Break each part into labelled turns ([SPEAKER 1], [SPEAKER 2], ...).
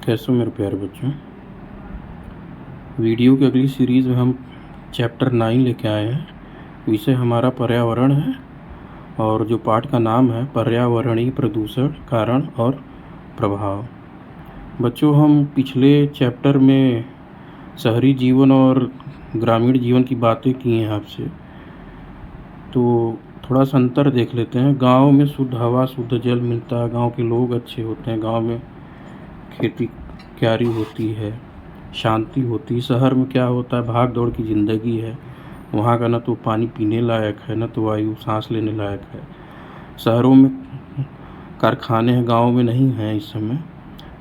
[SPEAKER 1] कैसे हो मेरे प्यारे बच्चों। वीडियो की अगली सीरीज़ में हम चैप्टर 9 लेके आए हैं। विषय हमारा पर्यावरण है और जो पाठ का नाम है पर्यावरणीय प्रदूषण कारण और प्रभाव। बच्चों, हम पिछले चैप्टर में शहरी जीवन और ग्रामीण जीवन की बातें की हैं आपसे, तो थोड़ा सा अंतर देख लेते हैं। गांव में शुद्ध हवा शुद्ध जल मिलता है, गांव के लोग अच्छे होते हैं, गांव में खेती क्यारी होती है, शांति होती है। शहर में क्या होता है, भाग दौड़ की ज़िंदगी है। वहाँ का न तो पानी पीने लायक है, न तो वायु सांस लेने लायक है। शहरों में कारखाने हैं, गांव में नहीं हैं इस समय।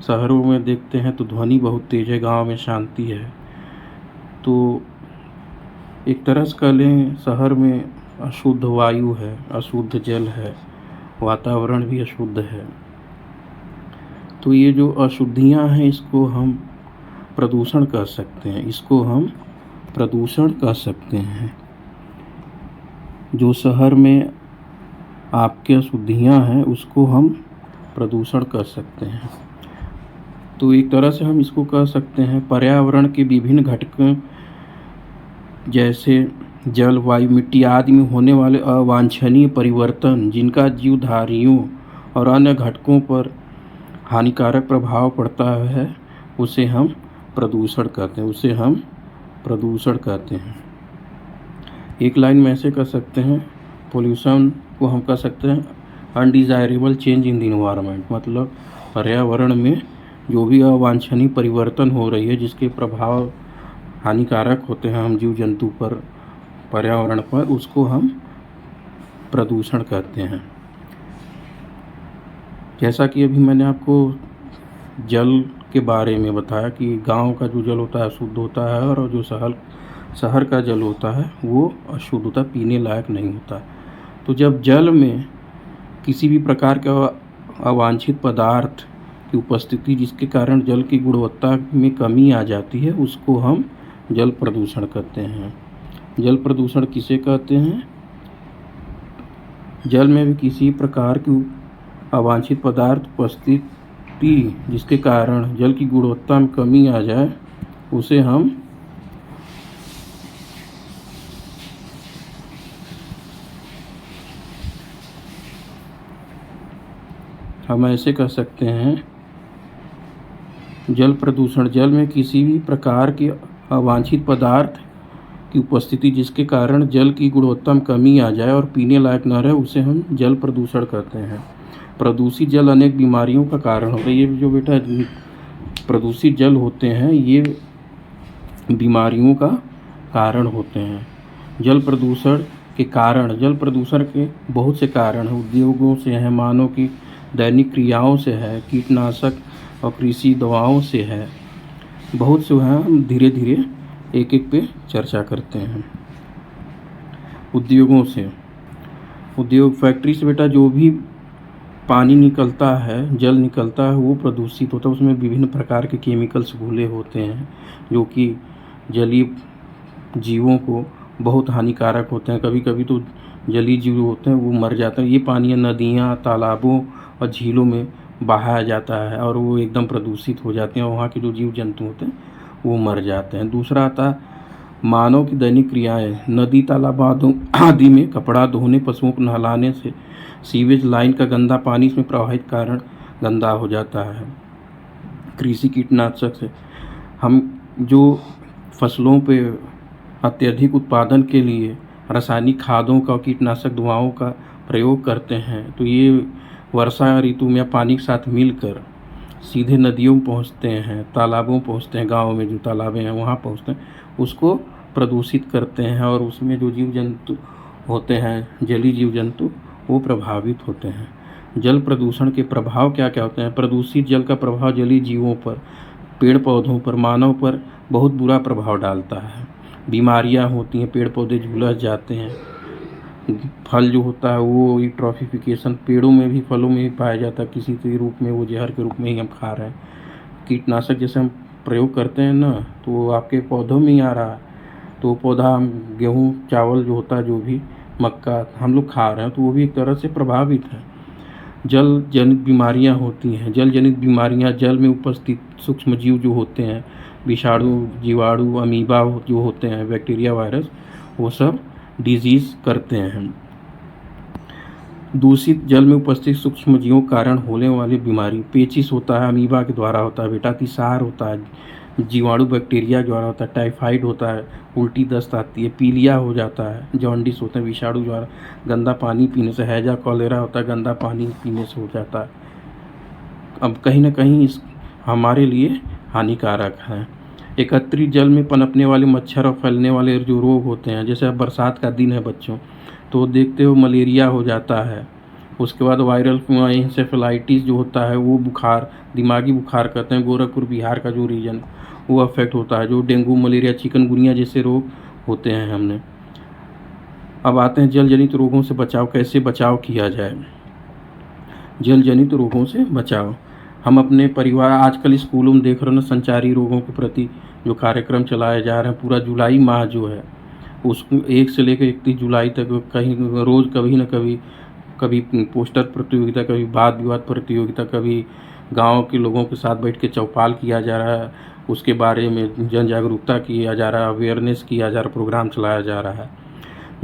[SPEAKER 1] शहरों में देखते हैं तो ध्वनि बहुत तेज़ है, गांव में शांति है। तो एक तरह से कह लें, शहर में अशुद्ध वायु है, अशुद्ध जल है, वातावरण भी अशुद्ध है। तो ये जो अशुद्धियाँ हैं, इसको हम प्रदूषण कह सकते हैं, इसको हम प्रदूषण कह सकते हैं। जो शहर में आपके अशुद्धियाँ हैं, उसको हम प्रदूषण कह सकते हैं। तो एक तरह से हम इसको कह सकते हैं पर्यावरण के विभिन्न घटकों जैसे जल, वायु, मिट्टी आदि में होने वाले अवांछनीय परिवर्तन, जिनका जीवधारियों और अन्य घटकों पर हानिकारक प्रभाव पड़ता है, उसे हम प्रदूषण कहते हैं, उसे हम प्रदूषण कहते हैं। एक लाइन में ऐसे कह सकते हैं, पोल्यूशन को हम कह सकते हैं undesirable change in the environment. मतलब पर्यावरण में जो भी अवांछनीय परिवर्तन हो रही है, जिसके प्रभाव हानिकारक होते हैं हम जीव जंतु पर, पर्यावरण पर, उसको हम प्रदूषण कहते हैं। जैसा कि अभी मैंने आपको जल के बारे में बताया कि गांव का जो जल होता है शुद्ध होता है, और जो शहर का जल होता है वो अशुद्ध होता है, पीने लायक नहीं होता। तो जब जल में किसी भी प्रकार का अवांछित पदार्थ की उपस्थिति, जिसके कारण जल की गुणवत्ता में कमी आ जाती है, उसको हम जल प्रदूषण कहते हैं। जल प्रदूषण किसे कहते हैं? जल में भी किसी प्रकार की अवांछित पदार्थ उपस्थिति, जिसके कारण जल की गुणवत्ता में कमी आ जाए, उसे हम ऐसे कह सकते हैं जल प्रदूषण। जल में किसी भी प्रकार के अवांछित पदार्थ की उपस्थिति, जिसके कारण जल की गुणवत्ता में कमी आ जाए और पीने लायक न रहे, उसे हम जल प्रदूषण कहते हैं। प्रदूषित जल अनेक बीमारियों का कारण होता है। ये जो बेटा प्रदूषित जल होते हैं, ये बीमारियों का कारण होते हैं। जल प्रदूषण के कारण, जल प्रदूषण के बहुत से कारण हैं। उद्योगों से है, मानव की दैनिक क्रियाओं से है, कीटनाशक और कृषि दवाओं से है, बहुत से हैं। हम धीरे धीरे एक एक पे चर्चा करते हैं। उद्योगों से, उद्योग फैक्ट्री से बेटा जो भी पानी निकलता है, जल निकलता है, वो प्रदूषित होता है। उसमें विभिन्न प्रकार के केमिकल्स घुले होते हैं, जो कि जलीय जीवों को बहुत हानिकारक होते हैं। कभी कभी तो जलीय जीव होते हैं वो मर जाते हैं। ये पानी नदियाँ, तालाबों और झीलों में बहाया जाता है और वो एकदम प्रदूषित हो जाते हैं, और वहाँ के जो जीव जंतु होते हैं वो मर जाते हैं। दूसरा आता है मानव की दैनिक क्रियाएं। नदी, तालाब आदि में कपड़ा धोने, पशुओं को नहलाने से सीवेज लाइन का गंदा पानी इसमें प्रवाहित कारण गंदा हो जाता है। कृषि कीटनाशक से हम जो फसलों पे अत्यधिक उत्पादन के लिए रासायनिक खादों का, कीटनाशक दवाओं का प्रयोग करते हैं, तो ये वर्षा ऋतु में पानी के साथ मिलकर सीधे नदियों में पहुँचते हैं, तालाबों में पहुँचते हैं, गाँव में जो तालाबें हैं वहाँ पहुँचते हैं, उसको प्रदूषित करते हैं, और उसमें जो जीव जंतु होते हैं, जलीय जीव जंतु, वो प्रभावित होते हैं। जल प्रदूषण के प्रभाव क्या क्या होते हैं? प्रदूषित जल का प्रभाव जलीय जीवों पर, पेड़ पौधों पर, मानव पर बहुत बुरा प्रभाव डालता है। बीमारियां होती हैं, पेड़ पौधे झुलस जाते हैं। फल जो होता है वो यूट्रॉफिकेशन, पेड़ों में भी फलों में भी पाया जाता है किसी के रूप में, वो जहर के रूप में ही हम खा रहे हैं। कीटनाशक जैसे हम प्रयोग करते हैं ना, तो वो आपके पौधों में ही आ रहा है। तो पौधा, हम गेहूँ चावल जो होता है, जो भी मक्का हम लोग खा रहे हैं, तो वो भी एक तरह से प्रभावित है। जल जनित बीमारियां होती हैं। जल जनित बीमारियां जल में उपस्थित सूक्ष्म जीव जो होते हैं, विषाणु, जीवाणु, अमीबा जो होते हैं, बैक्टीरिया, वायरस, वो सब डिजीज़ करते हैं। दूषित जल में उपस्थित सूक्ष्म जीवों के कारण होने वाली बीमारी, पेचिश होता है, अमीबा के द्वारा होता है, बेटा तिसार होता है, जीवाणु बैक्टीरिया द्वारा होता है, टाइफाइड होता है, उल्टी दस्त आती है, पीलिया हो जाता है, जॉन्डिस होता है, विषाणु द्वारा, गंदा पानी पीने से, हैजा, कॉलेरा होता है, गंदा पानी पीने से हो जाता है। अब कहीं ना कहीं इस हमारे लिए हानिकारक है। एकत्रित जल में पनपने वाले मच्छर और फैलने वाले जो रोग होते हैं, जैसे अब बरसात का दिन है बच्चों, तो देखते हो मलेरिया हो जाता है। उसके बाद वायरल इंसेफेलाइटिस जो होता है, वो बुखार, दिमागी बुखार कहते हैं, गोरखपुर बिहार का जो रीजन, वो अफेक्ट होता है। जो डेंगू, मलेरिया, चिकनगुनिया जैसे रोग होते हैं हमने। अब आते हैं जल जनित रोगों से बचाव, कैसे बचाव किया जाए। जल जनित रोगों से बचाव, हम अपने परिवार, आजकल स्कूलों में देख रहे हो ना, संचारी रोगों के प्रति जो कार्यक्रम चलाए जा रहे हैं, पूरा जुलाई माह जो है उसको 1 से लेकर 31 जुलाई तक कहीं रोज़ कभी न कभी, कभी पोस्टर प्रतियोगिता, कभी वाद विवाद प्रतियोगिता, कभी गांव के लोगों के साथ बैठ के चौपाल किया जा रहा है, उसके बारे में जन जागरूकता किया जा रहा है, अवेयरनेस किया जा रहा है, प्रोग्राम चलाया जा रहा है।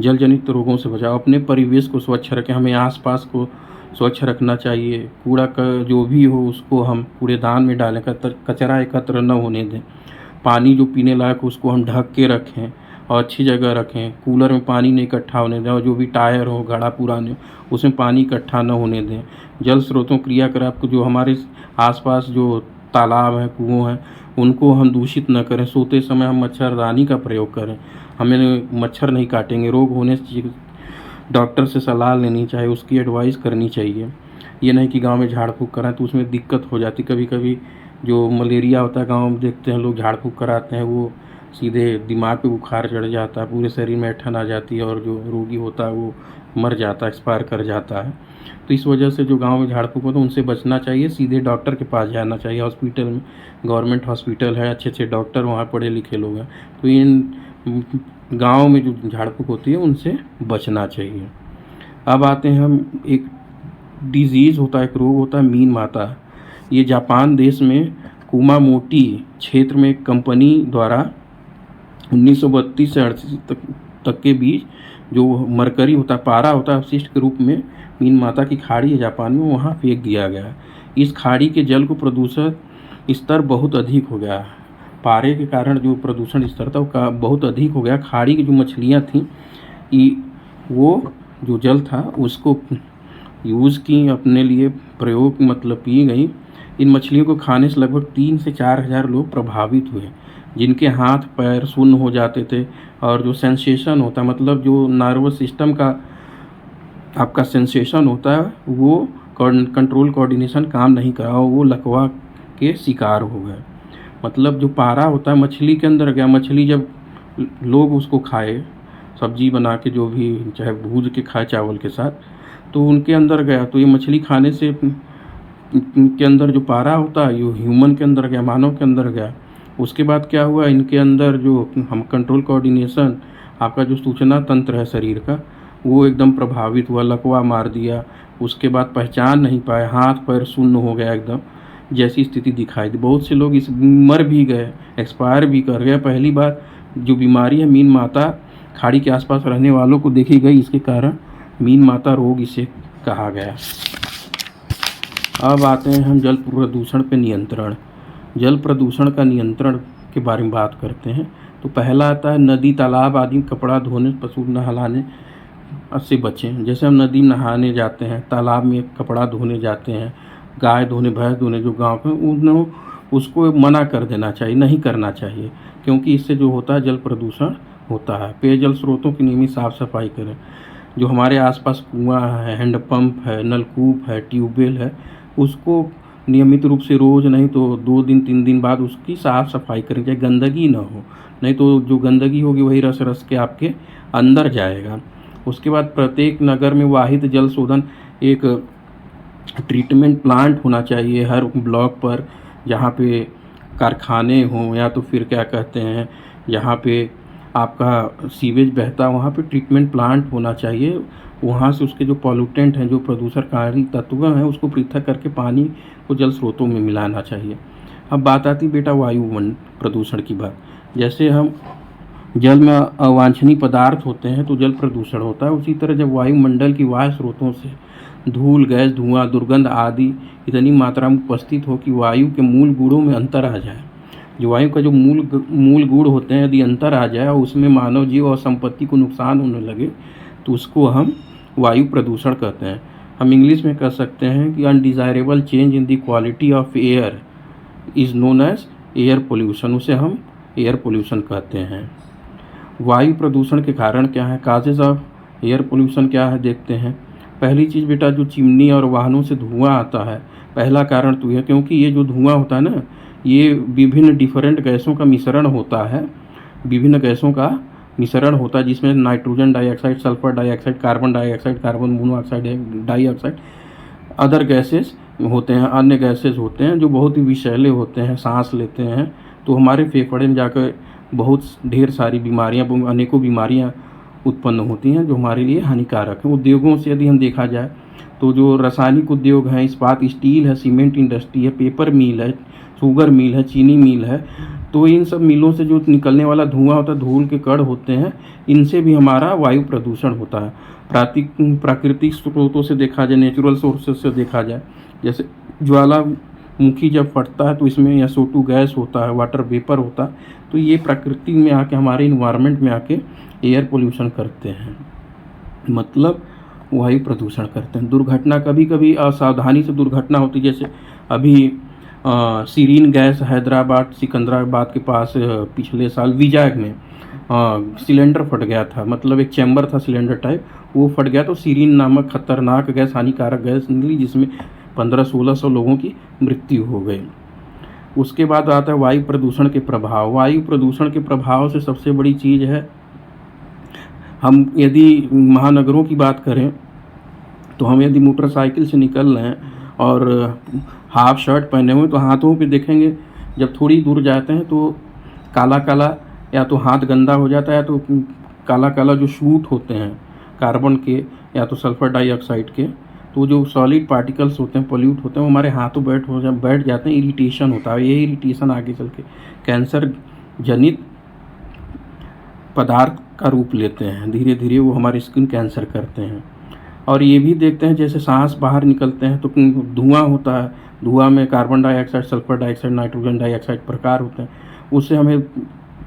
[SPEAKER 1] जल जनित रोगों से बचाव, अपने परिवेश को स्वच्छ रखें, हमें आसपास को स्वच्छ रखना चाहिए। कूड़ा का जो भी हो उसको हम कूड़ेदान में डालें, कचरा एकत्र न होने दें। पानी जो पीने लायक उसको हम ढक के रखें और अच्छी जगह रखें। कूलर में पानी नहीं इकट्ठा होने दें, और जो भी टायर हो, घड़ा पुराने हो, उसमें पानी इकट्ठा न होने दें। जल स्रोतों, क्रियाकलाप को जो हमारे आसपास जो तालाब हैं, कुओं हैं, उनको हम दूषित न करें। सोते समय हम मच्छरदानी का प्रयोग करें, हमें मच्छर नहीं काटेंगे। रोग होने से डॉक्टर से सलाह लेनी चाहिए, उसकी एडवाइस करनी चाहिए। ये नहीं कि गांव में झाड़ फूँक कराएं तो उसमें दिक्कत हो जाती। कभी कभी जो मलेरिया होता है, गांव में देखते हैं लोग झाड़ फूँक कराते हैं, वो सीधे दिमाग पे बुखार चढ़ जाता है, पूरे शरीर में ऐंठन आ जाती है, और जो रोगी होता है वो मर जाता है, एक्सपायर कर जाता है। तो इस वजह से जो गांव में झाड़ फूँक होता है उनसे बचना चाहिए, सीधे डॉक्टर के पास जाना चाहिए। हॉस्पिटल में, गवर्नमेंट हॉस्पिटल है, अच्छे अच्छे डॉक्टर वहाँ पढ़े लिखे लोग हैं, तो इन गांव में जो झाड़ फूँक होती है उनसे बचना चाहिए। अब आते हैं हम, एक डिजीज़ होता है, एक रोग होता है मीन माता। ये जापान देश में कुमामोटी क्षेत्र में एक कंपनी द्वारा 1932 से 38 तक के बीच जो मरकरी होता है, पारा होता है, अपशिष्ट के रूप में मीन माता की खाड़ी है जापान में, वहाँ फेंक दिया गया। इस खाड़ी के जल को प्रदूषण स्तर बहुत अधिक हो गया। पारे के कारण जो प्रदूषण स्तर था वो बहुत अधिक हो गया। खाड़ी की जो मछलियाँ थीं, वो जो जल था उसको यूज़ की, अपने लिए प्रयोग मतलब की गई। इन मछलियों को खाने से लगभग 3 से 4 हज़ार लोग प्रभावित हुए, जिनके हाथ पैर शून्य हो जाते थे, और जो सेंसेशन होता है, मतलब जो नर्वस सिस्टम का आपका सेंसेशन होता है, वो कंट्रोल कोऑर्डिनेशन काम नहीं कर रहा, वो लकवा के शिकार हो गए। मतलब जो पारा होता है मछली के अंदर गया, मछली जब लोग उसको खाए, सब्जी बना के, जो भी चाहे भूज के खाए चावल के साथ, तो उनके अंदर गया। तो ये मछली खाने से के अंदर जो पारा होता है, ये ह्यूमन के अंदर गया, मानव के अंदर गया। उसके बाद क्या हुआ, इनके अंदर जो हम कंट्रोल कोऑर्डिनेशन, आपका जो सूचना तंत्र है शरीर का, वो एकदम प्रभावित हुआ, लकवा मार दिया। उसके बाद पहचान नहीं पाए, हाथ पैर शून्य हो गया एकदम, जैसी स्थिति दिखाई दी। बहुत से लोग इस मर भी गए, एक्सपायर भी कर गए। पहली बार जो बीमारी है मीन माता खाड़ी के आसपास रहने वालों को देखी गई, इसके कारण मीन माता रोग इसे कहा गया। अब आते हैं हम जल प्रदूषण पे नियंत्रण। जल प्रदूषण का नियंत्रण के बारे में बात करते हैं। तो पहला आता है नदी, तालाब आदि कपड़ा धोने, पशु नहलाने से बचें। जैसे हम नदी नहाने जाते हैं, तालाब में कपड़ा धोने जाते हैं, गाय धोने, भैंस धोने, जो गाँव के उन उसको मना कर देना चाहिए, नहीं करना चाहिए, क्योंकि इससे जो होता है जल प्रदूषण होता है। पेयजल स्रोतों की नियमित साफ़ सफाई करें। जो हमारे आसपास कुआं है, हैंडपंप है, नलकूप है, ट्यूबवेल है, उसको नियमित रूप से रोज़ नहीं तो 2 दिन 3 दिन बाद उसकी साफ़ सफाई करें, चाहे गंदगी ना हो, नहीं तो जो गंदगी होगी वही रस रस के आपके अंदर जाएगा। उसके बाद प्रत्येक नगर में वाहिद जल शोधन एक ट्रीटमेंट प्लांट होना चाहिए हर ब्लॉक पर, जहाँ पे कारखाने हों, या तो फिर क्या कहते हैं, जहाँ पे आपका सीवेज बहता, वहाँ पे ट्रीटमेंट प्लांट होना चाहिए। वहाँ से उसके जो पॉल्यूटेंट हैं, जो प्रदूषणकारी तत्व हैं, उसको पृथक करके पानी को जल स्रोतों में मिलाना चाहिए। अब बात आती बेटा प्रदूषण की बात। जैसे हम जल में अवांछनीय पदार्थ होते हैं तो जल प्रदूषण होता है। उसी तरह जब वायुमंडल की बाह्य स्रोतों से धूल, गैस, धुआं, दुर्गंध आदि इतनी मात्रा में उपस्थित हो कि वायु के मूल गुणों में अंतर आ जाए, जो वायु का जो मूल गुण होते हैं यदि अंतर आ जाए और उसमें मानव जीव और संपत्ति को नुकसान होने लगे तो उसको हम वायु प्रदूषण कहते हैं। हम इंग्लिश में कह सकते हैं कि undesirable change in the quality of air is known as air pollution. उसे हम एयर पोल्यूशन कहते हैं। वायु प्रदूषण के कारण क्या है, काजेज ऑफ एयर पोल्यूशन क्या है, देखते हैं। पहली चीज़ बेटा, जो चिमनी और वाहनों से धुआं आता है, पहला कारण तो यह, क्योंकि ये जो धुआं होता है ना, ये विभिन्न डिफरेंट गैसों का मिश्रण होता है। विभिन्न गैसों का मिश्रण होता है जिसमें nitrogen dioxide, sulphur dioxide, carbon dioxide, carbon monoxide dioxide, other gases होते हैं, अन्य गैसेस होते हैं जो बहुत ही विषैले होते हैं, सांस लेते हैं तो हमारे फेफड़े में जाकर बहुत ढेर सारी बीमारियां, अनेकों बीमारियां उत्पन्न होती हैं जो हमारे लिए हानिकारक हैं। उद्योगों से यदि हम देखा जाए तो जो रासायनिक उद्योग हैं, इस्पात, स्टील है, सीमेंट इंडस्ट्री है, पेपर मिल है, शुगर मिल है, चीनी मिल है, तो इन सब मिलों से जो निकलने वाला धुआं होता है, धूल के कण होते हैं, इनसे भी हमारा वायु प्रदूषण होता है। प्राकृतिक स्रोतों से देखा जाए, नेचुरल सोर्सेस से देखा जाए, जैसे ज्वालामुखी जब फटता है तो इसमें SO2 गैस होता है, वाटर वेपर होता है, तो ये प्रकृति में आके, हमारे इन्वायरमेंट में आके एयर पोल्यूशन करते हैं, मतलब वायु प्रदूषण करते हैं। दुर्घटना, कभी कभी असावधानी से दुर्घटना होती, जैसे अभी सीरीन गैस हैदराबाद सिकंदराबाद के पास पिछले साल विजाग में सिलेंडर फट गया था, मतलब एक चैम्बर था सिलेंडर टाइप, वो फट गया तो सीरीन नामक खतरनाक गैस, हानिकारक गैस निकली जिसमें 1500-1600 लोगों की मृत्यु हो गई। उसके बाद आता है वायु प्रदूषण के प्रभाव। वायु प्रदूषण के प्रभाव से सबसे बड़ी चीज़ है, हम यदि महानगरों की बात करें तो हम यदि मोटरसाइकिल से निकल रहे हैं और हाफ शर्ट पहने हुए तो हाथों पे देखेंगे जब थोड़ी दूर जाते हैं तो काला काला, या तो हाथ गंदा हो जाता है, या तो काला काला जो शूट होते हैं कार्बन के या तो सल्फर डाइऑक्साइड के, तो जो सॉलिड पार्टिकल्स होते हैं, पोल्यूट होते हैं, वो हमारे हाथों बैठ जाते हैं, इरिटेशन होता है। ये इरिटेशन आगे चल के कैंसर जनित पदार्थ का रूप लेते हैं, धीरे धीरे वो हमारी स्किन कैंसर करते हैं। और ये भी देखते हैं जैसे सांस बाहर निकलते हैं तो धुआं होता है, धुआं में carbon dioxide, sulphur dioxide, nitrogen dioxide प्रकार होते हैं, उससे हमें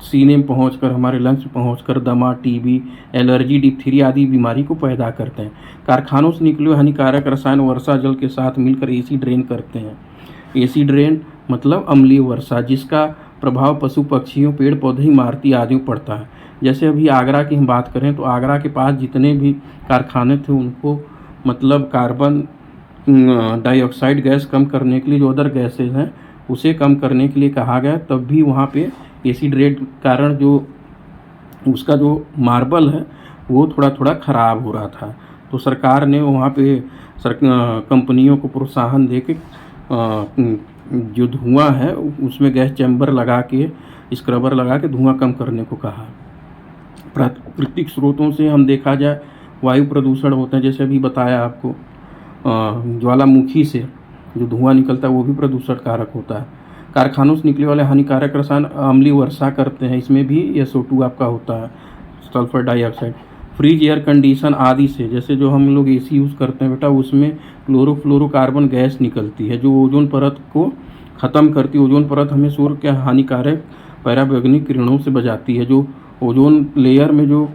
[SPEAKER 1] सीने में पहुंचकर, हमारे लंग्स में पहुंचकर दमा, टीबी, एलर्जी, डिप्थीरिया आदि बीमारी को पैदा करते हैं। कारखानों से निकले हुए हानिकारक रसायन वर्षा जल के साथ मिलकर एसिड रेन करते हैं। एसिड रेन मतलब अम्लीय वर्षा, जिसका प्रभाव पशु पक्षियों, पेड़ पौधे, इमारती आदि में पड़ता है। जैसे अभी आगरा की हम बात करें तो आगरा के पास जितने भी कारखाने थे उनको मतलब कार्बन डाइऑक्साइड गैस कम करने के लिए, जो अदर गैसेज हैं उसे कम करने के लिए कहा गया, तब भी वहाँ पे एसिड रेन के कारण जो उसका जो मार्बल है वो थोड़ा थोड़ा ख़राब हो रहा था। तो सरकार ने वहाँ पे कंपनियों को प्रोत्साहन दे के जो धुआं है उसमें गैस चैम्बर लगा के, स्क्रबर लगा के धुआं कम करने को कहा। प्राकृतिक स्रोतों से हम देखा जाए वायु प्रदूषण होते हैं, जैसे अभी बताया आपको, ज्वालामुखी से जो धुआं निकलता है वो भी प्रदूषण कारक होता है। कारखानों से निकले वाले हानिकारक रसायन अम्लीय वर्षा करते हैं, इसमें भी SO2 आपका होता है, sulphur dioxide. Fridge, air condition आदि से, जैसे जो हम लोग AC यूज़ करते हैं बेटा, उसमें क्लोरोफ्लोरोकार्बन गैस निकलती है जो ओजोन परत को ख़त्म करती है। ओजोन परत हमें सूर्य के हानिकारक पराबैंगनी किरणों से बचाती है, जो ओजोन लेयर में जो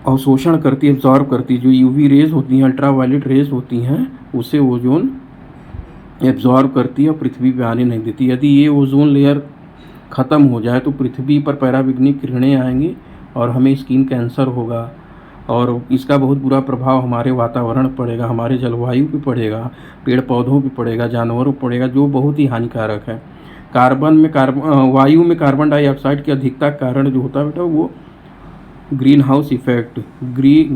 [SPEAKER 1] अवशोषण करती है, एब्जॉर्ब करती है, जो UV रेज होती हैं, अल्ट्रावायलेट रेज होती हैं, उसे ओजोन एब्जॉर्ब करती है और पृथ्वी पे आने नहीं देती। यदि ये ओजोन लेयर ख़त्म हो जाए तो पृथ्वी पर पराबैंगनी किरणें आएंगी और हमें स्किन कैंसर होगा, और इसका बहुत बुरा प्रभाव हमारे वातावरण पड़ेगा, हमारे जलवायु पे पड़ेगा, पेड़ पौधों पे पड़ेगा, जानवरों पर पड़ेगा, जो बहुत ही हानिकारक है। वायु में कार्बन डाइऑक्साइड की अधिकता के कारण जो होता है बेटा वो ग्रीन हाउस इफेक्ट,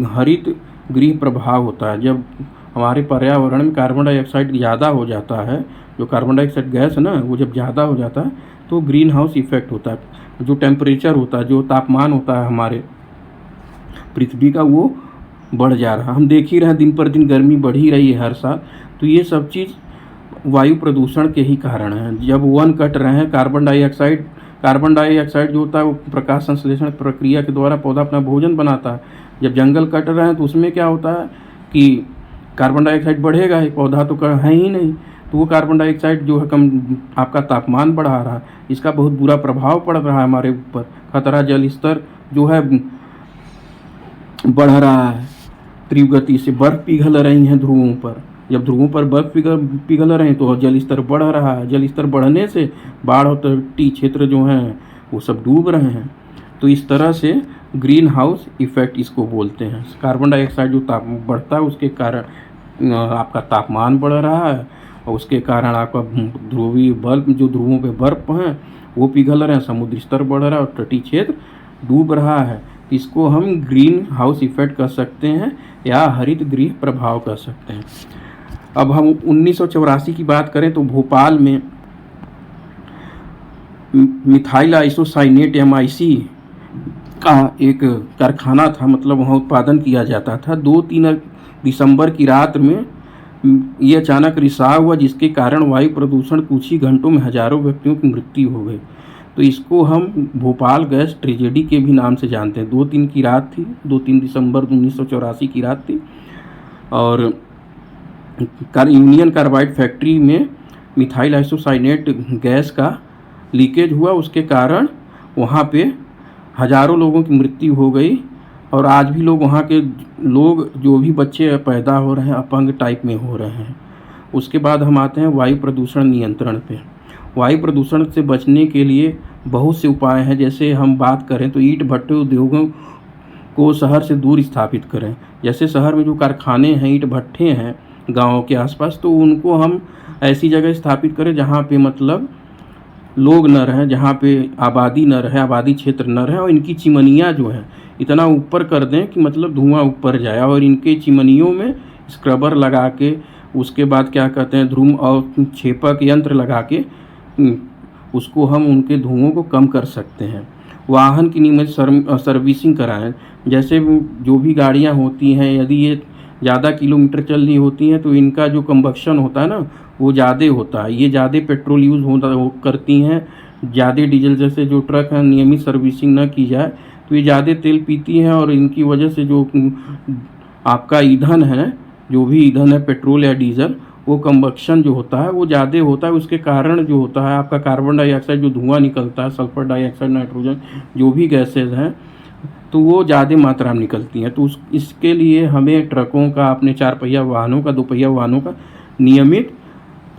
[SPEAKER 1] हरित गृह प्रभाव होता है। जब हमारे पर्यावरण में कार्बन डाइऑक्साइड ज़्यादा हो जाता है, जो कार्बन डाइऑक्साइड गैस है ना, वो जब ज़्यादा हो जाता है तो ग्रीन हाउस इफेक्ट होता है। जो टेम्परेचर होता है, जो तापमान होता है हमारे पृथ्वी का, वो बढ़ जा रहा। हम देख ही रहे हैं दिन पर दिन गर्मी बढ़ ही रही है हर साल। तो ये सब चीज़ वायु प्रदूषण के ही कारण है। जब वन कट रहे हैं, कार्बन डाइऑक्साइड जो होता है वो प्रकाश संश्लेषण प्रक्रिया के द्वारा पौधा अपना भोजन बनाता है। जब जंगल कट रहे हैं तो उसमें क्या होता है कि कार्बन डाइऑक्साइड बढ़ेगा ही, पौधा तो है ही नहीं, तो वो कार्बन डाइऑक्साइड जो है कम आपका तापमान बढ़ा रहा है। इसका बहुत बुरा प्रभाव पड़ रहा है हमारे ऊपर। खतरा जल स्तर जो है बढ़ रहा है तीव्र गति से। बर्फ़ पिघल रही हैं ध्रुवों पर। जब ध्रुवों पर बर्फ़ पिघल रहे हैं तो जल स्तर बढ़ रहा है। जल स्तर बढ़ने से बाढ़ और तटीय क्षेत्र जो हैं वो सब डूब रहे हैं। तो इस तरह से ग्रीन हाउस इफ़ेक्ट इसको बोलते हैं। कार्बन डाइऑक्साइड जो बढ़ता है उसके कारण आपका तापमान बढ़ रहा है, और उसके कारण आपका ध्रुवीय बल्ब जो ध्रुवों पे बर्फ हैं वो पिघल रहे हैं, समुद्र स्तर बढ़ रहा है और तटीय क्षेत्र डूब रहा है। इसको हम ग्रीन हाउस इफ़ेक्ट कर सकते हैं या हरित गृह प्रभाव कर सकते हैं। अब हम 1984 की बात करें तो भोपाल में मिथाइल आइसोसाइनेट MIC का एक कारखाना था, मतलब वहाँ उत्पादन किया जाता था। 2-3 दिसंबर की रात में ये अचानक रिसाव हुआ, जिसके कारण वायु प्रदूषण कुछ ही घंटों में हजारों व्यक्तियों की मृत्यु हो गई। तो इसको हम भोपाल गैस ट्रेजेडी के भी नाम से जानते हैं। 2-3 की रात थी, 2-3 दिसंबर 1984 की रात थी, और यूनियन कार्बाइड फैक्ट्री में मिथाइल आइसोसाइनेट गैस का लीकेज हुआ। उसके कारण वहाँ पे हजारों लोगों की मृत्यु हो गई, और आज भी वहाँ के लोग जो भी बच्चे पैदा हो रहे हैं अपंग टाइप में हो रहे हैं। उसके बाद हम आते हैं वायु प्रदूषण नियंत्रण पे। वायु प्रदूषण से बचने के लिए बहुत से उपाय हैं। जैसे हम बात करें तो ईंट भट्टे उद्योगों को शहर से दूर स्थापित करें। जैसे शहर में जो कारखाने हैं, ईंट भट्टे हैं गाँव के आसपास, तो उनको हम ऐसी जगह स्थापित करें जहाँ पे मतलब लोग न रहें, जहाँ पे आबादी न रहे, आबादी क्षेत्र न रहे, और इनकी चिमनियाँ जो हैं इतना ऊपर कर दें कि मतलब धुआं ऊपर जाए, और इनके चिमनियों में स्क्रबर लगा के उसके बाद क्या कहते हैं ध्रुम और छेपक यंत्र लगा के उसको हम उनके धुओं को कम कर सकते हैं। वाहन की नियमित सर्विसिंग कराएं। जैसे जो भी गाड़ियाँ होती हैं, यदि ये ज़्यादा किलोमीटर चल रही होती हैं तो इनका जो कंबक्शन होता है ना वो ज़्यादा होता है। ये ज़्यादा पेट्रोल यूज़ करती हैं, ज़्यादा डीजल। जैसे जो ट्रक हैं नियमित सर्विसिंग न की जाए तो ये ज़्यादा तेल पीती हैं, और इनकी वजह से जो आपका ईंधन है, जो भी ईंधन है पेट्रोल या डीजल, वो कंबक्शन जो होता है वो ज़्यादा होता है। उसके कारण जो होता है आपका कार्बन डाइऑक्साइड जो धुआं निकलता है, सल्फर डाइऑक्साइड, नाइट्रोजन जो भी गैसेज हैं, तो वो ज़्यादा मात्रा में निकलती हैं। तो इसके लिए हमें ट्रकों का, अपने 4 पहिया वाहनों का, 2 पहिया वाहनों का नियमित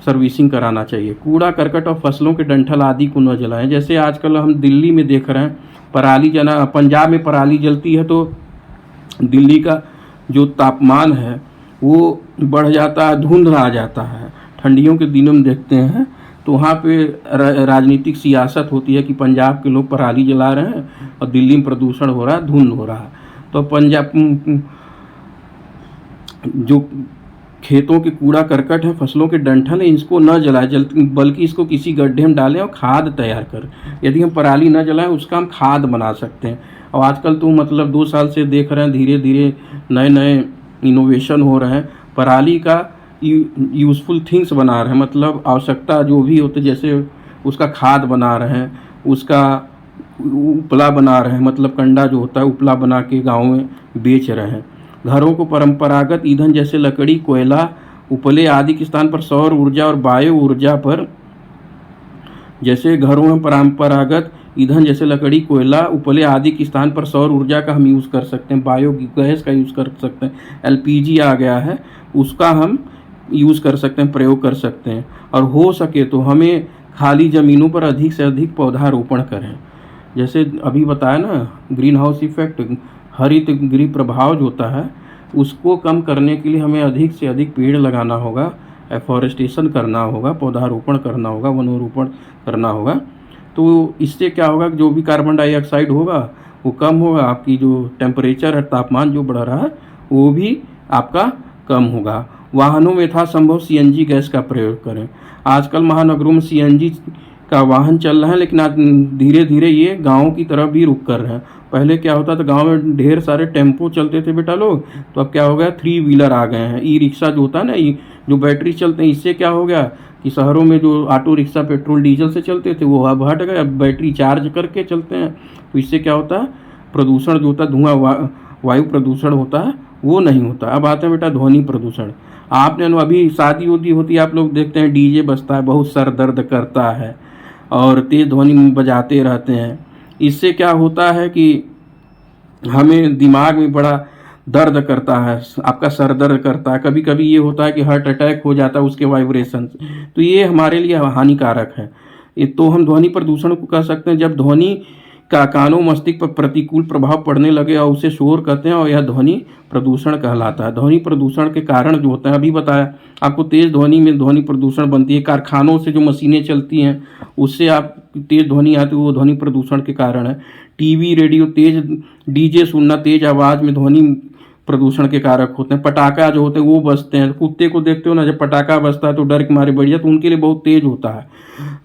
[SPEAKER 1] सर्विसिंग कराना चाहिए। कूड़ा करकट और फसलों के डंठल आदि को न जलाएं। जैसे आजकल हम दिल्ली में देख रहे हैं पराली जना, पंजाब में पराली जलती है तो दिल्ली का जो तापमान है वो बढ़ जाता है, धुंध आ जाता है। ठंडियों के दिनों में देखते हैं तो वहाँ पे राजनीतिक सियासत होती है कि पंजाब के लोग पराली जला रहे हैं और दिल्ली में प्रदूषण हो रहा है, धुंध हो रहा है। तो पंजाब जो खेतों के कूड़ा करकट है, फसलों के डंठल है, इसको न जलाएं, बल्कि इसको किसी गड्ढे में डालें और खाद तैयार करें। यदि हम पराली न जलाएं उसका हम खाद बना सकते हैं। और आजकल तो मतलब 2 साल से देख रहे हैं धीरे धीरे नए इनोवेशन हो रहे हैं। पराली का यूज़फुल थिंग्स बना रहे हैं, मतलब आवश्यकता जो भी होती है, जैसे उसका खाद बना रहे हैं, उसका उपला बना रहे हैं, मतलब कंडा जो होता है उपला बना के गाँव में बेच रहे हैं। घरों को परंपरागत ईंधन जैसे लकड़ी, कोयला, उपले आदि के स्थान पर सौर ऊर्जा और बायो ऊर्जा पर, जैसे घरों में परंपरागत ईंधन जैसे लकड़ी, कोयला, उपले आदि के स्थान पर सौर ऊर्जा का हम यूज़ कर सकते हैं, बायो गैस का यूज़ कर सकते हैं। LPG आ गया है, उसका हम यूज़ कर सकते हैं, प्रयोग कर सकते हैं। और हो सके तो हमें खाली ज़मीनों पर अधिक से अधिक पौधारोपण करें। जैसे अभी बताया ना ग्रीन हाउस इफ़ेक्ट, हरित गृह प्रभाव जो होता है उसको कम करने के लिए हमें अधिक से अधिक पेड़ लगाना होगा, एफॉरेस्टेशन करना होगा, पौधारोपण करना होगा, वनोरोपण करना होगा। तो इससे क्या होगा कि जो भी कार्बन डाइऑक्साइड होगा वो कम होगा, आपकी जो टेम्परेचर है, तापमान जो बढ़ रहा है वो भी आपका कम होगा। वाहनों में यथासंभव CNG गैस का प्रयोग करें। आजकल महानगरों में CNG का वाहन चल रहा है, लेकिन आज धीरे धीरे ये गाँव की तरफ भी रुख कर रहे हैं। पहले क्या होता था, गांव में ढेर सारे टेम्पो चलते थे बेटा लोग, तो अब क्या हो गया, 3 व्हीलर आ गए हैं। ई रिक्शा जो होता है ना, जो बैटरी चलते हैं, इससे क्या हो गया कि शहरों में जो ऑटो रिक्शा पेट्रोल डीजल से चलते थे वो अब हट गए, अब बैटरी चार्ज करके चलते हैं। तो इससे क्या होता है, प्रदूषण जो होता है, धुआं वायु प्रदूषण होता है वो नहीं होता। अब आते हैं बेटा ध्वनि प्रदूषण। आपने अभी शादी उदी होती है, आप लोग देखते हैं डीजे बजता है, बहुत सर दर्द करता है और तेज ध्वनि बजाते रहते हैं। इससे क्या होता है कि हमें दिमाग में बड़ा दर्द करता है, आपका सर दर्द करता है, कभी कभी ये होता है कि हार्ट अटैक हो जाता है उसके वाइब्रेशन से। तो ये हमारे लिए हानिकारक है। ये तो हम ध्वनि प्रदूषण को कह सकते हैं जब ध्वनि का कानों मस्तिष्क पर प्रतिकूल प्रभाव पड़ने लगे और उसे शोर कहते हैं, और यह ध्वनि प्रदूषण कहलाता है। ध्वनि प्रदूषण के कारण जो होता है, अभी बताया आपको, तेज ध्वनि में ध्वनि प्रदूषण बनती है। कारखानों से जो मशीनें चलती हैं उससे आप तेज ध्वनि आती है, वो ध्वनि प्रदूषण के कारण है। टीवी रेडियो तेज डीजे सुनना तेज आवाज़ में ध्वनि प्रदूषण के कारक होते हैं। पटाखा जो होते हैं वो बजते हैं, कुत्ते को देखते हो ना, जब पटाखा बजता है तो डर के मारे बढ़ जाए, तो उनके लिए बहुत तेज होता है।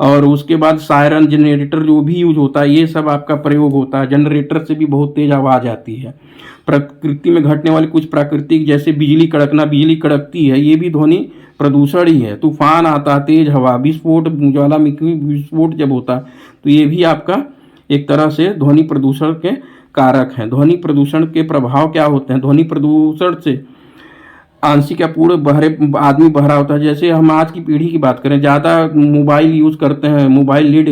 [SPEAKER 1] और उसके बाद सायरन, जनरेटर जो भी यूज होता है, ये सब आपका प्रयोग होता है। जनरेटर से भी बहुत तेज आवाज़ आती है। प्रकृति में घटने वाली कुछ प्राकृतिक, जैसे बिजली कड़कना, बिजली कड़कती है, ये भी ध्वनि प्रदूषण ही है। तूफान आता है, तेज हवा, विस्फोट, ज्वालामुखी विस्फोट जब होता है, तो ये भी आपका एक तरह से ध्वनि प्रदूषण के कारक हैं। ध्वनि प्रदूषण के प्रभाव क्या होते हैं, ध्वनि प्रदूषण से आंशिक या पूर्ण बहरे आदमी बहरा होता है। जैसे हम आज की पीढ़ी की बात करें, ज़्यादा मोबाइल यूज़ करते हैं, mobile lead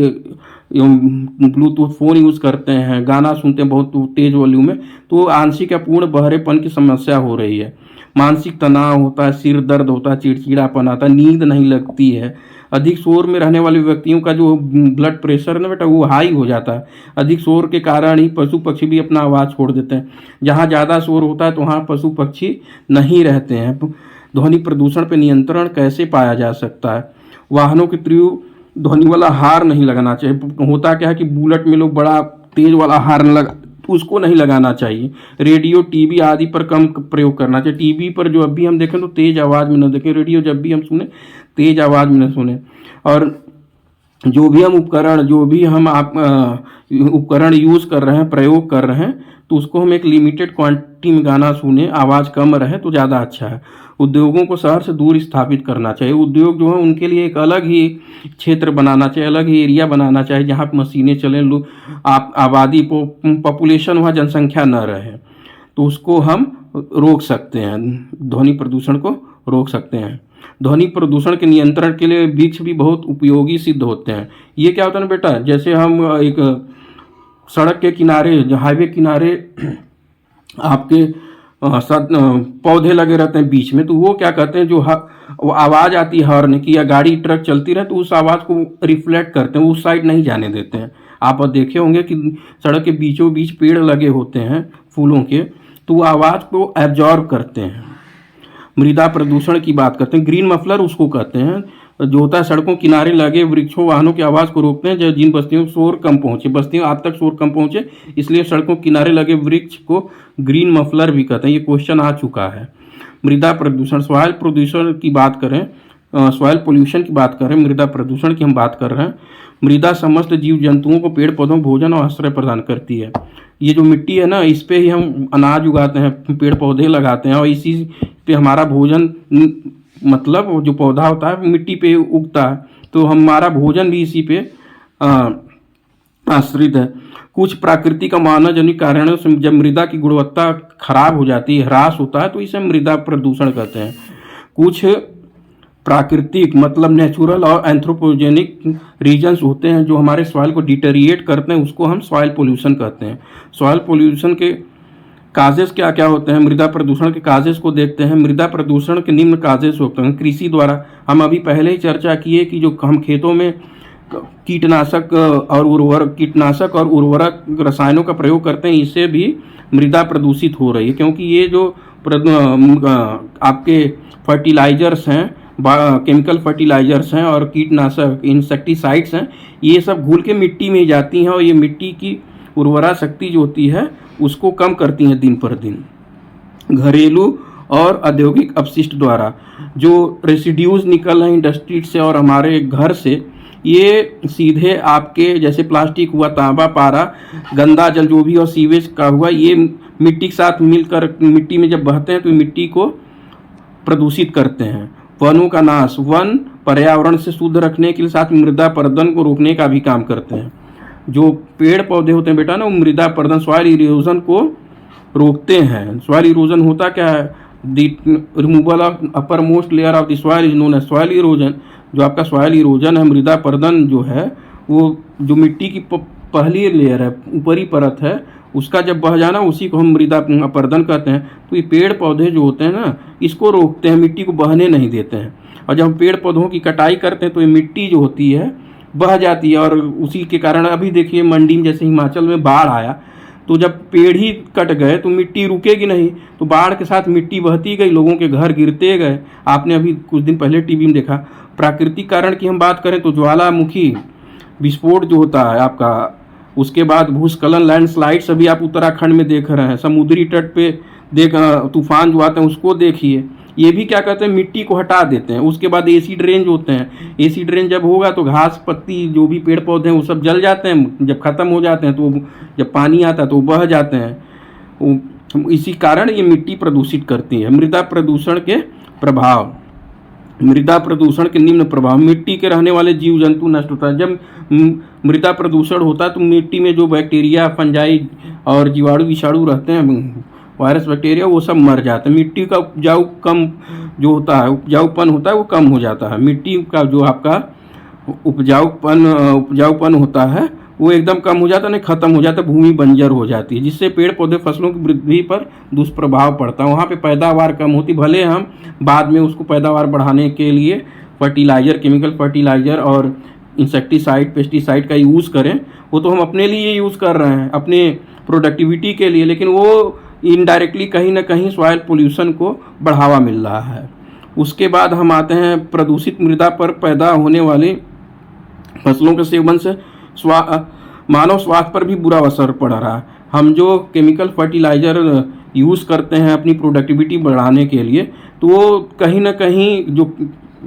[SPEAKER 1] Bluetooth phone use करते हैं, गाना सुनते हैं बहुत तेज़ वॉल्यूम में, तो आंशिक या पूर्ण बहरेपन की समस्या हो रही है। मानसिक तनाव होता है, सिर दर्द होता है, चिड़चिड़ापन आता है, नींद नहीं लगती है। अधिक शोर में रहने वाले व्यक्तियों का जो ब्लड प्रेशर है ना बेटा, वो हाई हो जाता है। अधिक शोर के कारण ही पशु पक्षी भी अपना आवाज़ छोड़ देते हैं। जहाँ ज़्यादा शोर होता है तो वहाँ पशु पक्षी नहीं रहते हैं। ध्वनि प्रदूषण पर नियंत्रण कैसे पाया जा सकता है? वाहनों के तीव्र ध्वनि वाला हार्न नहीं लगाना चाहिए। होता क्या है कि बुलेट में लोग बड़ा तेज वाला हार्न लगा, तो उसको नहीं लगाना चाहिए। रेडियो, टीवी आदि पर कम प्रयोग करना चाहिए। टीवी पर जो अभी हम देखें तो तेज आवाज़ में न देखें, रेडियो जब भी हम सुने तेज आवाज़ में न सुने। और जो भी हम उपकरण यूज़ कर रहे हैं, प्रयोग कर रहे हैं, तो उसको हम एक लिमिटेड क्वांटिटी में गाना सुने, आवाज़ कम रहे तो ज़्यादा अच्छा है। उद्योगों को शहर से दूर स्थापित करना चाहिए। उद्योग जो है उनके लिए एक अलग ही क्षेत्र बनाना चाहिए, अलग ही एरिया बनाना चाहिए जहाँ पर मशीनें चलें, लोग आबादी पॉपुलेशन, वहाँ जनसंख्या न रहे, तो उसको हम रोक सकते हैं, ध्वनि प्रदूषण को रोक सकते हैं। ध्वनि प्रदूषण के नियंत्रण के लिए वृक्ष भी बहुत उपयोगी सिद्ध होते हैं। ये क्या होता है ना बेटा, जैसे हम एक सड़क के किनारे, हाईवे किनारे आपके पौधे लगे रहते हैं बीच में, तो वो क्या कहते हैं, वो आवाज़ आती है हॉर्न की या गाड़ी ट्रक चलती रहे तो उस आवाज़ को रिफ्लेक्ट करते हैं, उस साइड नहीं जाने देते हैं। आप देखे होंगे कि सड़क के बीचों बीच पेड़ लगे होते हैं फूलों के, तो वो आवाज़ को एब्जॉर्ब करते हैं। मृदा प्रदूषण की बात करते हैं, ग्रीन मफलर उसको कहते हैं, जो होता है सड़कों किनारे लगे वृक्षों, वाहनों की आवाज़ को रोकते हैं, जो जिन बस्तियों को शोर कम पहुँचे, बस्तियों आज तक शोर कम पहुँचे, इसलिए सड़कों किनारे लगे वृक्ष को ग्रीन मफलर भी कहते हैं। ये क्वेश्चन आ चुका है। मृदा प्रदूषण, सॉइल प्रदूषण की बात करें, सॉइल पोल्यूशन की बात करें, मृदा प्रदूषण की हम बात कर रहे हैं। मृदा समस्त जीव जंतुओं को पेड़ पौधों, भोजन और आश्रय प्रदान करती है। ये जो मिट्टी है ना, इस पे ही हम अनाज उगाते हैं, पेड़ पौधे लगाते हैं, और इसी पे हमारा भोजन, मतलब जो पौधा होता है मिट्टी पे उगता है, तो हमारा भोजन भी इसी पे आश्रित है। कुछ प्राकृतिक और मानव जनित कारणों से जब मृदा की गुणवत्ता खराब हो जाती है, ह्रास होता है, तो इसे मृदा प्रदूषण कहते हैं। कुछ प्राकृतिक मतलब नेचुरल और एंथ्रोपोजेनिक रीजन्स होते हैं जो हमारे सॉइल को डिटेरिएट करते हैं, उसको हम सॉइल पोल्यूशन कहते हैं। सॉइल पोल्यूशन के काजेस क्या क्या होते हैं? मृदा प्रदूषण के काजेस को देखते हैं। मृदा प्रदूषण के निम्न काजेस होते हैं। कृषि द्वारा, हम अभी पहले ही चर्चा किए कि जो हम खेतों में कीटनाशक और उर्वरक रसायनों का प्रयोग करते हैं, इससे भी मृदा प्रदूषित हो रही है, क्योंकि ये जो आपके फर्टिलाइजर्स हैं, केमिकल फर्टिलाइजर्स हैं और कीटनाशक इंसेक्टिसाइड्स हैं, ये सब घुल के मिट्टी में जाती हैं और ये मिट्टी की उर्वरा शक्ति जो होती है उसको कम करती हैं दिन पर दिन। घरेलू और औद्योगिक अपशिष्ट द्वारा जो रेसिड्यूज निकल रहे हैं इंडस्ट्री से और हमारे घर से, ये सीधे आपके जैसे प्लास्टिक हुआ, तांबा, पारा, गंदा जल जो भी और सीवेज का हुआ, ये मिट्टी के साथ मिलकर मिट्टी में जब बहते हैं तो मिट्टी को प्रदूषित करते हैं। वनों का नाश, वन पर्यावरण से शुद्ध रखने के लिए साथ मृदा अपरदन को रोकने का भी काम करते हैं। जो पेड़ पौधे होते हैं बेटा ना, वो मृदा अपरदन, सॉइल इरोजन को रोकते हैं। सॉइल इरोजन होता क्या है? The removal of uppermost layer of the soil is known as soil erosion. जो आपका सॉइल इरोजन है, मृदा अपरदन जो है, वो जो मिट्टी की पहली लेयर है, ऊपरी परत है, उसका जब बह जाना उसी को हम मृदा अपरदन कहते हैं। तो ये पेड़ पौधे जो होते हैं ना, इसको रोकते हैं, मिट्टी को बहने नहीं देते हैं। और जब हम पेड़ पौधों की कटाई करते हैं तो ये मिट्टी जो होती है बह जाती है, और उसी के कारण अभी देखिए मंडी में जैसे हिमाचल में बाढ़ आया, तो जब पेड़ ही कट गए तो मिट्टी रुकेगी नहीं, तो बाढ़ के साथ मिट्टी बहती गई, लोगों के घर गिरते गए। आपने अभी कुछ दिन पहले टीवी में देखा। प्राकृतिक कारण की हम बात करें तो ज्वालामुखी विस्फोट जो होता है आपका, उसके बाद भूस्खलन, लैंडस्लाइड्स अभी आप उत्तराखंड में देख रहे हैं, समुद्री तट पे तूफान जो आते हैं उसको देखिए। ये भी क्या कहते हैं, मिट्टी को हटा देते हैं। उसके बाद एसिड रेन जो होते हैं, एसिड रेन जब होगा तो घास पत्ती जो भी पेड़ पौधे हैं वो सब जल जाते हैं। जब ख़त्म हो जाते हैं तो जब पानी आता है तो बह जाते हैं। इसी कारण ये मिट्टी प्रदूषित करती है। मृदा प्रदूषण के प्रभाव, मृदा प्रदूषण के निम्न प्रभाव, मिट्टी के रहने वाले जीव जंतु नष्ट होता है। जब मृदा प्रदूषण होता है तो मिट्टी में जो बैक्टीरिया, फंजाई और जीवाणु विषाणु रहते हैं, वायरस बैक्टीरिया, वो सब मर जाते हैं। मिट्टी का उपजाऊ कम जो होता है, उपजाऊपन होता है, वो कम हो जाता है। मिट्टी का जो आपका उपजाऊपन होता है वो एकदम कम हो जाता है, नहीं खत्म हो जाता है, भूमि बंजर हो जाती है, जिससे पेड़ पौधे फसलों की वृद्धि पर दुष्प्रभाव पड़ता है। वहाँ पे पैदावार कम होती, भले हम बाद में उसको पैदावार बढ़ाने के लिए फर्टिलाइज़र, केमिकल फर्टिलाइज़र और इंसेक्टिसाइड, पेस्टिसाइड का यूज़ करें, वो तो हम अपने लिए यूज़ कर रहे हैं, अपने प्रोडक्टिविटी के लिए, लेकिन वो इनडायरेक्टली कहीं ना कहीं सॉइल पोल्यूशन को बढ़ावा मिल रहा है। उसके बाद हम आते हैं प्रदूषित मृदा पर पैदा होने वाली फसलों के सेवन से मानव स्वास्थ्य पर भी बुरा असर पड़ रहा है। हम जो केमिकल फर्टिलाइज़र यूज़ करते हैं अपनी प्रोडक्टिविटी बढ़ाने के लिए, तो वो कहीं ना कहीं जो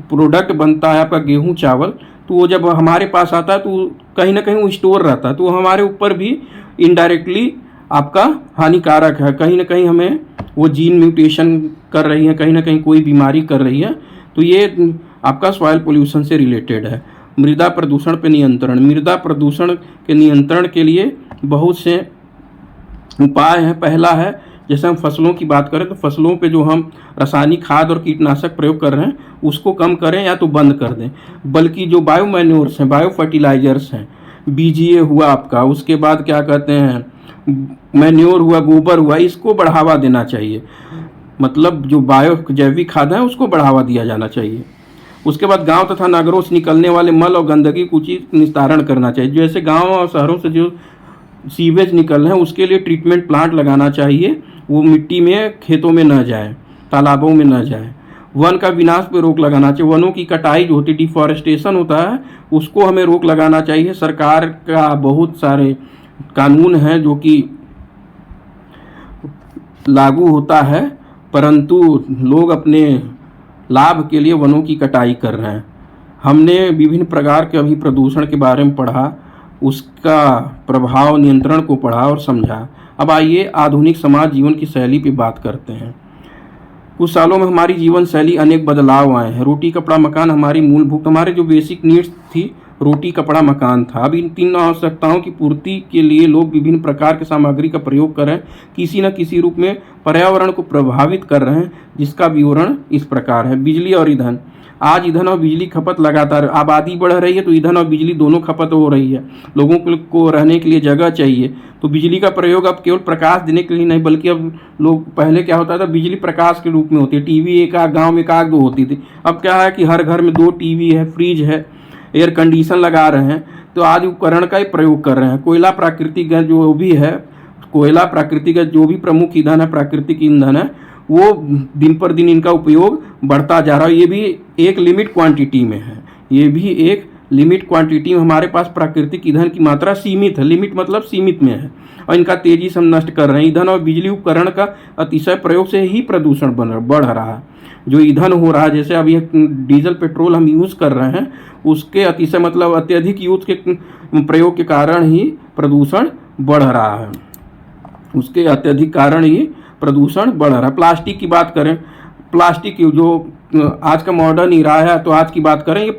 [SPEAKER 1] प्रोडक्ट बनता है आपका गेहूँ चावल, तो वो जब हमारे पास आता है तो कहीं ना कहीं वो स्टोर रहता है, तो हमारे ऊपर भी इनडायरेक्टली आपका हानिकारक है। कहीं ना कहीं हमें वो जीन म्यूटेशन कर रही है, कहीं ना कहीं कोई बीमारी कर रही है। तो ये आपका सॉइल पोल्यूशन से रिलेटेड है। मृदा प्रदूषण पे नियंत्रण, मृदा प्रदूषण के नियंत्रण के लिए बहुत से उपाय हैं। पहला है, जैसे हम फसलों की बात करें तो फसलों पे जो हम रासायनिक खाद और कीटनाशक प्रयोग कर रहे हैं उसको कम करें या तो बंद कर दें, बल्कि जो बायो मैन्योर्स हैं, बायो फर्टिलाइजर्स हैं, बीजीए हुआ आपका, उसके बाद क्या कहते हैं मैन्योर हुआ, गोबर हुआ, इसको बढ़ावा देना चाहिए। मतलब जो बायो जैविक खाद है उसको बढ़ावा दिया जाना चाहिए। उसके बाद गांव तथा नगरों से निकलने वाले मल और गंदगी को उचित निस्तारण करना चाहिए। जैसे गांव और शहरों से जो सीवेज निकल रहे हैं उसके लिए ट्रीटमेंट प्लांट लगाना चाहिए, वो मिट्टी में, खेतों में न जाए, तालाबों में न जाए। वन का विनाश पे रोक लगाना चाहिए। वनों की कटाई जो होती है, डिफॉरेस्टेशन होता है, उसको हमें रोक लगाना चाहिए। सरकार का बहुत सारे कानून है जो कि लागू होता है, परंतु लोग अपने लाभ के लिए वनों की कटाई कर रहे हैं। हमने विभिन्न प्रकार के अभी प्रदूषण के बारे में पढ़ा, उसका प्रभाव नियंत्रण को पढ़ा और समझा। अब आइए आधुनिक समाज जीवन की शैली पे बात करते हैं। कुछ सालों में हमारी जीवन शैली अनेक बदलाव आए हैं। रोटी कपड़ा मकान हमारी मूलभूत, हमारे जो बेसिक नीड्स थी, रोटी कपड़ा मकान था। अब इन तीन आवश्यकताओं की पूर्ति के लिए लोग विभिन्न प्रकार की सामग्री का प्रयोग कर रहे हैं, किसी न किसी रूप में पर्यावरण को प्रभावित कर रहे हैं, जिसका विवरण इस प्रकार है। बिजली और ईंधन। आज ईंधन और बिजली खपत लगातार, आबादी बढ़ रही है तो ईंधन और बिजली दोनों खपत हो रही है। लोगों को रहने के लिए जगह चाहिए, तो बिजली का प्रयोग अब केवल प्रकाश देने के लिए नहीं, बल्कि अब लोग, पहले क्या होता था, बिजली प्रकाश के रूप में होती है। टीवी एक आध गाँव में एक आध दो होती थी, अब क्या है कि हर घर में 2 टीवी है, फ्रिज है, एयर कंडीशन लगा रहे हैं, तो आज उपकरण का ही प्रयोग कर रहे हैं। कोयला प्राकृतिक गैस जो भी है, कोयला प्राकृतिक गैस जो भी प्रमुख ईंधन है, प्राकृतिक ईंधन है, वो दिन पर दिन इनका उपयोग बढ़ता जा रहा है। ये भी एक लिमिट क्वांटिटी में है, ये भी एक लिमिट क्वांटिटी में हमारे पास प्राकृतिक ईंधन की मात्रा सीमित है। लिमिट मतलब सीमित में है, और इनका तेजी से हम नष्ट कर रहे हैं। ईंधन और बिजली उपकरण का अतिशय प्रयोग से ही प्रदूषण बढ़ रहा है। जो ईंधन हो रहा है, जैसे अभी डीजल पेट्रोल हम यूज़ कर रहे हैं, उसके अतिशय मतलब अत्यधिक यूज के प्रयोग के कारण ही प्रदूषण बढ़ रहा है। उसके अत्यधिक कारण ही प्रदूषण बढ़ रहा है। प्लास्टिक की बात करें, प्लास्टिक जो आज का मॉडर्न इरा है, तो आज की बात करें, ये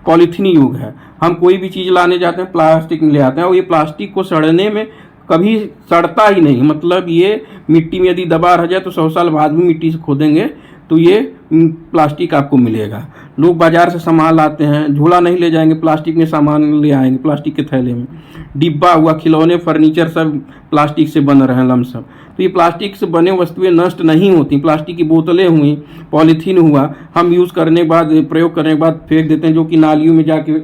[SPEAKER 1] पॉलीथीन युग है। हम कोई भी चीज़ लाने जाते हैं प्लास्टिक में ले आते हैं, और ये प्लास्टिक को सड़ने में कभी सड़ता ही नहीं। मतलब ये मिट्टी में यदि दबा रह जाए तो 100 साल बाद भी मिट्टी से खोदेंगे तो ये प्लास्टिक आपको मिलेगा। लोग बाजार से सामान लाते हैं, झोला नहीं ले जाएंगे, प्लास्टिक में सामान ले आएंगे, प्लास्टिक के थैले में। डिब्बा हुआ, खिलौने, फर्नीचर सब प्लास्टिक से बन रहे हैं लमसम। तो ये प्लास्टिक से बने वस्तुएं नष्ट नहीं होती। प्लास्टिक की बोतलें हुई, पॉलीथीन हुआ, हम यूज़ करने के बाद, प्रयोग करने के बाद फेंक देते हैं, जो कि नालियों में जाके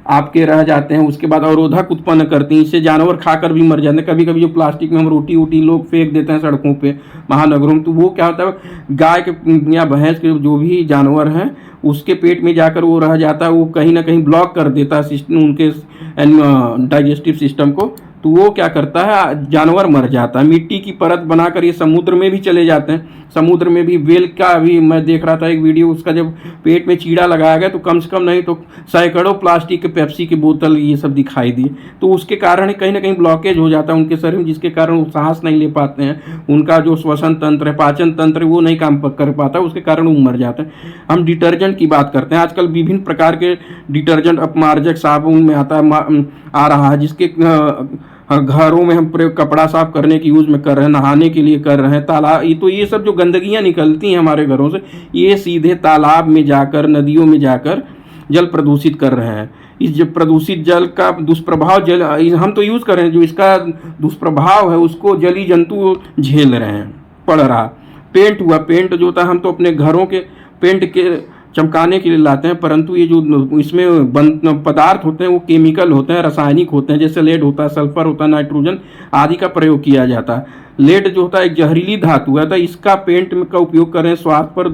[SPEAKER 1] आपके रह जाते हैं। उसके बाद अवरोधक उत्पन्न करती हैं, इससे जानवर खाकर भी मर जाते हैं। कभी कभी जो प्लास्टिक में हम रोटी वोटी लोग फेंक देते हैं सड़कों पे, महानगरों में, तो वो क्या होता है, गाय के या भैंस के जो भी जानवर हैं उसके पेट में जाकर वो रह जाता है। वो कहीं ना कहीं ब्लॉक कर देता है सिस्टम, उनके डाइजेस्टिव सिस्टम को। तो वो क्या करता है, जानवर मर जाता है। मिट्टी की परत बनाकर ये समुद्र में भी चले जाते हैं। समुद्र में भी वेल का, अभी मैं देख रहा था एक वीडियो, उसका जब पेट में कीड़ा लगाया गया तो कम से कम नहीं तो सैकड़ों प्लास्टिक के पेप्सी की बोतल ये सब दिखाई दी। तो उसके कारण कहीं ना कहीं ब्लॉकेज हो जाता है उनके शरीर में, जिसके कारण वो सांस नहीं ले पाते हैं। उनका जो श्वसन तंत्र है, पाचन तंत्र है, वो नहीं काम कर पाता, उसके कारण वो मर जाते हैं। हम डिटर्जेंट की बात करते हैं, आजकल विभिन्न प्रकार के डिटर्जेंट, अपमार्जक साबुन में आ रहा है, जिसके घरों में हम प्रयोग कपड़ा साफ करने की यूज में कर रहे हैं, नहाने के लिए कर रहे हैं। तालाब, ये सब जो गंदगियां निकलती हैं हमारे घरों से, ये सीधे तालाब में जाकर, नदियों में जाकर जल प्रदूषित कर रहे हैं। इस जब प्रदूषित जल का दुष्प्रभाव हम तो यूज कर रहे हैं, जो इसका दुष्प्रभाव है उसको जलीय जंतु झेल रहे हैं, पड़ रहा। पेंट हुआ, पेंट जो होता है हम तो अपने घरों के पेंट के चमकाने के लिए लाते हैं, परंतु ये जो इसमें पदार्थ होते हैं वो केमिकल होते हैं, रासायनिक होते हैं। जैसे लेड होता है, सल्फर होता है, नाइट्रोजन आदि का प्रयोग किया जाता है। लेड जो होता है एक जहरीली धातु है, तो इसका पेंट में का उपयोग करें, स्वास्थ्य पर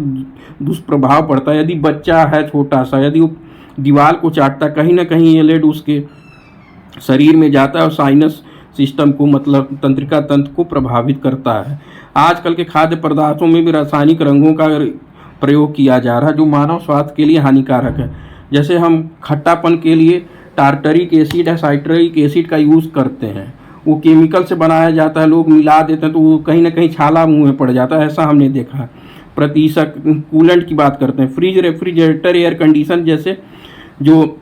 [SPEAKER 1] दुष्प्रभाव पड़ता है। यदि बच्चा है छोटा सा, यदि वो दीवार को चाटता, कहीं ना कहीं ये लेड उसके शरीर में जाता है और साइनस सिस्टम को, मतलब तंत्रिका तंत्र को प्रभावित करता है। आजकल के खाद्य पदार्थों में भी रासायनिक रंगों का प्रयोग किया जा रहा है, जो मानव स्वास्थ्य के लिए हानिकारक है। जैसे हम खट्टापन के लिए टार्टरिक एसिड या साइट्रिक एसिड का यूज़ करते हैं, वो केमिकल से बनाया जाता है, लोग मिला देते हैं, तो वो कहीं ना कहीं छाला मुंह में पड़ जाता है, ऐसा हमने देखा है। प्रतिशत कूलेंट की बात करते हैं, फ्रिज, रेफ्रिजरेटर, एयर कंडीशन जैसे जो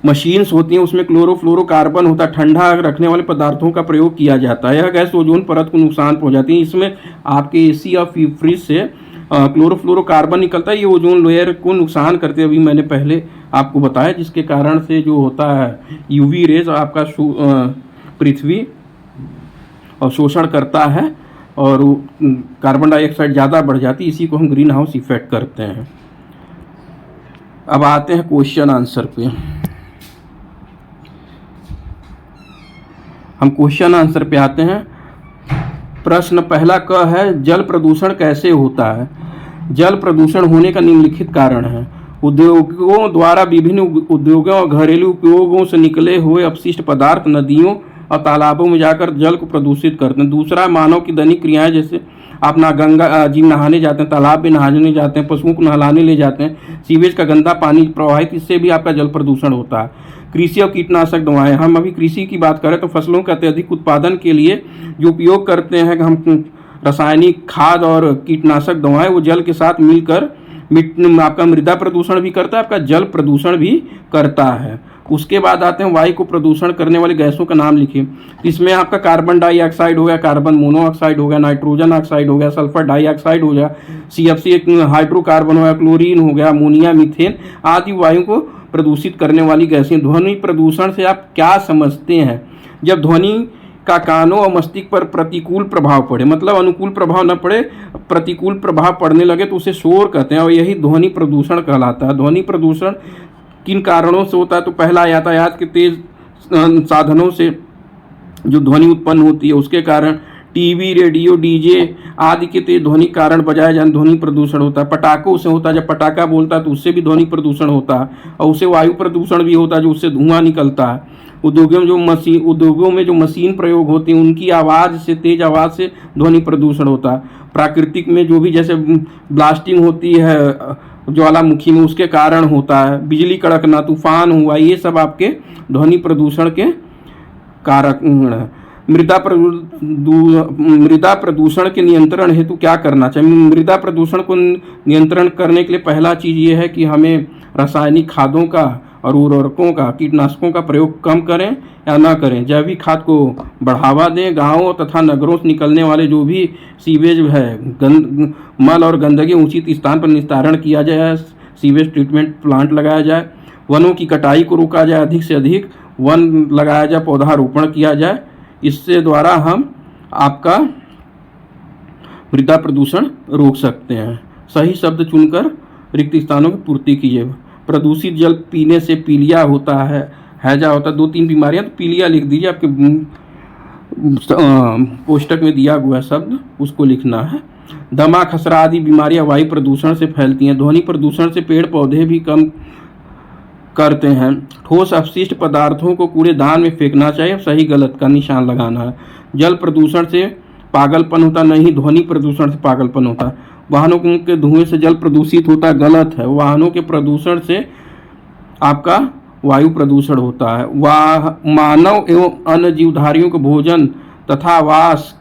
[SPEAKER 1] मशीन्स होती हैं उसमें क्लोरोफ्लोरोकार्बन होता है, ठंडा रखने वाले पदार्थों का प्रयोग किया जाता है। यह गैस ओजोन परत को नुकसान पहुंचाती है। इसमें आपके एसी और फ्रिज से क्लोरोफ्लोरोकार्बन निकलता है, ये ओजोन लेयर को नुकसान करते हैं। अभी मैंने पहले आपको बताया, जिसके कारण से जो होता है यूवी रेज आपका पृथ्वी और शोषण करता है और कार्बन डाइऑक्साइड ज़्यादा बढ़ जाती है। इसी को हम ग्रीन हाउस इफेक्ट करते हैं। अब आते हैं क्वेश्चन आंसर पे। हम क्वेश्चन आंसर पे आते हैं। प्रश्न पहला क है, जल प्रदूषण कैसे होता है? जल प्रदूषण होने का निम्नलिखित कारण है। उद्योगों द्वारा विभिन्न उद्योगों और घरेलू उपयोगों से निकले हुए अपशिष्ट पदार्थ नदियों और तालाबों में जाकर जल को प्रदूषित करते हैं। दूसरा, मानव की दैनिक क्रियाएं, जैसे आप गंगा जी नहाने जाते हैं, तालाब में नहाने जाते हैं, पशुओं को नहलाने ले जाते हैं, सीवेज का गंदा पानी प्रवाहित, इससे भी आपका जल प्रदूषण होता है। कृषि और कीटनाशक दवाएं, हम अभी कृषि की बात करें तो फसलों के अत्यधिक उत्पादन के लिए जो उपयोग करते हैं हम रासायनिक खाद और कीटनाशक दवाएं, वो जल के साथ मिलकर आपका मृदा प्रदूषण भी करता है, आपका जल प्रदूषण भी करता है। उसके बाद आते हैं वायु को प्रदूषण करने वाली गैसों का नाम लिखिए। इसमें आपका कार्बन डाइऑक्साइड हो गया, कार्बन मोनोऑक्साइड हो गया, नाइट्रोजन ऑक्साइड हो गया, सल्फर डाइऑक्साइड हो गया, CFC हाइड्रोकार्बन हो गया, क्लोरीन हो गया, अमोनिया, मीथेन आदि वायु को प्रदूषित करने वाली गैसें। ध्वनि प्रदूषण से आप क्या समझते हैं? जब ध्वनि का कानों और मस्तिष्क पर प्रतिकूल प्रभाव पड़े, मतलब अनुकूल प्रभाव न पड़े, प्रतिकूल प्रभाव पड़ने लगे तो उसे शोर कहते हैं, और यही ध्वनि प्रदूषण कहलाता है। ध्वनि प्रदूषण किन कारणों से होता है? तो पहला, यातायात के तेज साधनों से जो ध्वनि उत्पन्न होती है उसके कारण, टीवी, रेडियो, डीजे आदि के तेज ध्वनि कारण बजाए जाने ध्वनि प्रदूषण होता है। पटाखों से होता है, जब पटाखा बोलता है तो उससे भी ध्वनि प्रदूषण होता है, और उससे वायु प्रदूषण भी होता है, जो उससे धुआं निकलता है। उद्योगों में जो मशीन प्रयोग होती हैं उनकी आवाज़ से, तेज आवाज़ से ध्वनि प्रदूषण होता है। प्राकृतिक में जो भी जैसे ब्लास्टिंग होती है ज्वालामुखी में, उसके कारण होता है। बिजली कड़कना, तूफान हुआ, ये सब आपके ध्वनि प्रदूषण के कारक हैं। मृदा प्रदूषण के नियंत्रण हेतु क्या करना चाहिए? मृदा प्रदूषण को नियंत्रण करने के लिए पहला चीज़ ये है कि हमें रासायनिक खादों का और उर्वरकों का, कीटनाशकों का प्रयोग कम करें या ना करें। जैविक खाद को बढ़ावा दें। गांवों तथा नगरों से निकलने वाले जो भी सीवेज है, मल और गंदगी उचित स्थान पर निस्तारण किया जाए। सीवेज ट्रीटमेंट प्लांट लगाया जाए। वनों की कटाई को रोका जाए, अधिक से अधिक वन लगाया जाए, पौधारोपण किया जाए। इससे द्वारा हम आपका मृदा प्रदूषण रोक सकते हैं। सही शब्द चुनकर रिक्त स्थानों की पूर्ति कीजिए। प्रदूषित जल पीने से पीलिया होता है, हैजा होता है, 2-3 बीमारियां, तो पीलिया लिख दीजिए। आपके कोष्टक में दिया हुआ शब्द उसको लिखना है। दमा, खसरा आदि बीमारियां वायु प्रदूषण से फैलती हैं। ध्वनि प्रदूषण से पेड़ पौधे भी कम करते हैं। ठोस अपशिष्ट पदार्थों को कूड़ेदान में फेंकना चाहिए, सही गलत का निशान लगाना है। जल प्रदूषण से पागलपन होता नहीं, ध्वनि प्रदूषण से पागलपन होता है। वाहनों के धुएं से जल प्रदूषित होता, गलत है। वाहनों के प्रदूषण से आपका वायु प्रदूषण होता है। मानव एवं अन्य जीवधारियों के भोजन तथा आवास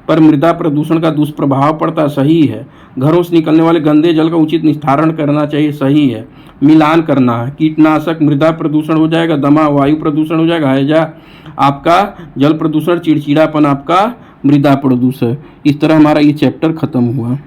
[SPEAKER 1] पर मृदा प्रदूषण का दुष्प्रभाव पड़ता, सही है। घरों से निकलने वाले गंदे जल का उचित निस्तारण करना चाहिए, सही है। मिलान करना है। कीटनाशक मृदा प्रदूषण हो जाएगा, दमा वायु प्रदूषण हो जाएगा, हैजा आपका जल प्रदूषण, चिड़चिड़ापन आपका मृदा प्रदूषण। इस तरह हमारा ये चैप्टर खत्म हुआ।